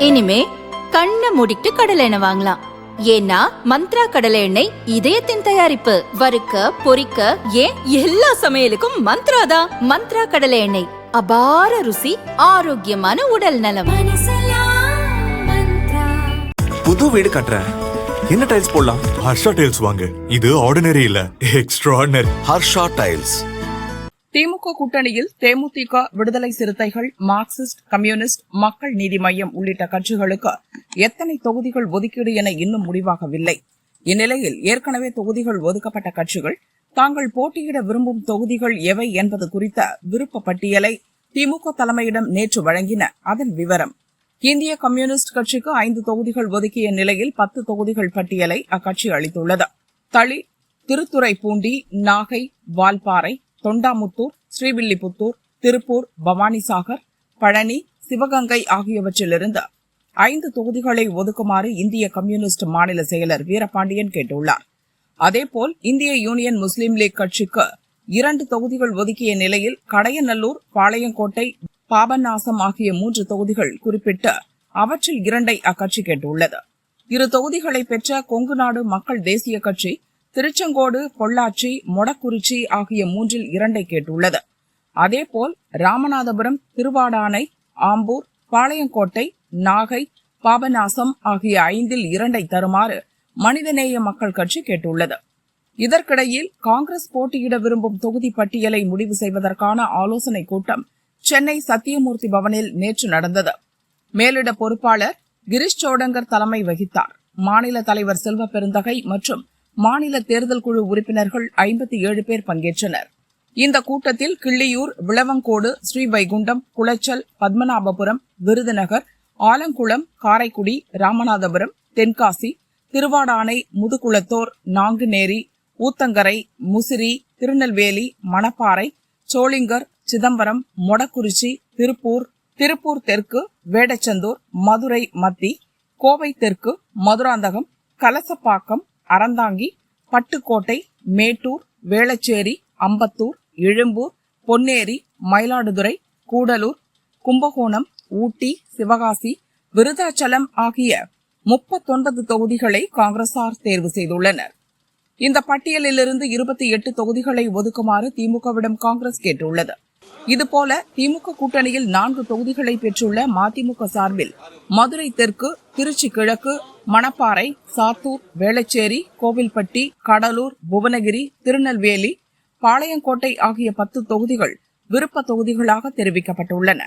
இனிமே கண்ணை மூடிட்டு கடலை எண்ணெய் வாங்கலாம். ஏன்னா மந்த்ரா கடலை எண்ணெய் இதயத்தின் தயாரிப்பு. வறுக்க பொரிக்க ஏன் எல்லா சமையலுக்கும் மந்த்ரா தான். மந்த்ரா கடலை எண்ணெய், அபார ருசி, ஆரோக்கியமான உடல் நலம். புது வீடு கட்டுறேன், என்ன டைல்ஸ் போடலாம்? ஹர்ஷா டைல்ஸ் வாங்க. இது ஆர்டினரி இல்ல, எக்ஸ்ட்ராஆர்டினரி. ஹர்ஷா டைல்ஸ். திமுக கூட்டணியில் தேமுதிக, விடுதலை சிறுத்தைகள், மார்க்சிஸ்ட், கம்யூனிஸ்ட், மக்கள் நீதி மய்யம் உள்ளிட்ட கட்சிகளுக்கு எத்தனை தொகுதிகள் ஒதுக்கீடு என இன்னும் முடிவாகவில்லை. இந்நிலையில் ஏற்கனவே தொகுதிகள் ஒதுக்கப்பட்ட கட்சிகள் தாங்கள் போட்டியிட விரும்பும் தொகுதிகள் எவை என்பது குறித்த விருப்ப பட்டியலை திமுக தலைமையிடம் நேற்று வழங்கின. அதன் விவரம்: இந்திய கம்யூனிஸ்ட் கட்சிக்கு 5 தொகுதிகள் ஒதுக்கிய நிலையில் 10 தொகுதிகள் பட்டியலை அக்கட்சி அளித்துள்ளது. தளி, திருத்துறைப்பூண்டி, நாகை, வால்பாறை, தொண்டாமுத்தூர், ஸ்ரீவில்லிபுத்தூர், திருப்பூர், பவானிசாகர், பழனி, சிவகங்கை ஆகியவற்றிலிருந்து 5 தொகுதிகளை ஒதுக்குமாறு இந்திய கம்யூனிஸ்ட் மாநில செயலர் வீரபாண்டியன் கேட்டுள்ளார். அதேபோல் இந்திய யூனியன் முஸ்லீம் லீக் கட்சிக்கு 2 தொகுதிகள் ஒதுக்கிய நிலையில் கடையநல்லூர், பாளையங்கோட்டை, பாபநாசம் ஆகிய 3 தொகுதிகள் குறிப்பிட்டு அவற்றில் 2ஐ அக்கட்சி கேட்டுள்ளது. 2 தொகுதிகளை பெற்ற கொங்குநாடு மக்கள் தேசிய கட்சி திருச்செங்கோடு, பொள்ளாச்சி, மொடக்குறிச்சி ஆகிய 3இல் 2ஐ கேட்டுள்ளது. அதேபோல் ராமநாதபுரம், திருவாடானை, ஆம்பூர், பாளையங்கோட்டை, நாகை, பாபநாசம் ஆகிய 5இல் 2ஐ தருமாறு மனிதநேய மக்கள் கட்சி கேட்டுள்ளது. இதற்கிடையில் காங்கிரஸ் போட்டியிட விரும்பும் தொகுதி பட்டியலை முடிவு செய்வதற்கான ஆலோசனைக் கூட்டம் சென்னை சத்தியமூர்த்தி பவனில் நேற்று நடந்தது. மேலிட பொறுப்பாளர் கிரிஷ் சோடங்கர் தலைமை வகித்தார். மாநில தலைவர் செல்வ பெருந்தகை மற்றும் மாநில தேர்தல் குழு உறுப்பினர்கள் 57 பேர் பங்கேற்றனர். இந்த கூட்டத்தில் கிள்ளியூர், விளவங்கோடு, ஸ்ரீவைகுண்டம், குளச்சல், பத்மநாபபுரம், விருதுநகர், ஆலங்குளம், காரைக்குடி, ராமநாதபுரம், தென்காசி, திருவாடானை, முதுகுளத்தோர், நாங்குநேரி, ஊத்தங்கரை, முசிறி, திருநெல்வேலி, மணப்பாறை, சோளிங்கர், சிதம்பரம், மொடக்குறிச்சி, திருப்பூர் தெற்கு, வேடச்சந்தூர், மதுரை மத்தி, கோவை தெற்கு, மதுராந்தகம், கலசப்பாக்கம், அறந்தாங்கி, பட்டுக்கோட்டை, மேட்டூர், வேளச்சேரி, அம்பத்தூர், எழும்பூர், பொன்னேரி, மயிலாடுதுறை, கூடலூர், கும்பகோணம், ஊட்டி, சிவகாசி, விருதாச்சலம் ஆகிய 39 தொகுதிகளை காங்கிரசார் தேர்வு செய்துள்ளனர். இந்த பட்டியலிலிருந்து 28 தொகுதிகளை ஒதுக்குமாறு திமுகவிடம் காங்கிரஸ் கேட்டுள்ளது. இதுபோல திமுக கூட்டணியில் 4 தொகுதிகளை பெற்றுள்ள மதிமுக சார்பில் மதுரை தெற்கு, திருச்சி கிழக்கு, மணப்பாறை, சாத்தூர், வேளச்சேரி, கோவில்பட்டி, கடலூர், புவனகிரி, திருநெல்வேலி, பாளையங்கோட்டை ஆகிய 10 தொகுதிகள் விருப்ப தொகுதிகளாக தெரிவிக்கப்பட்டுள்ளன.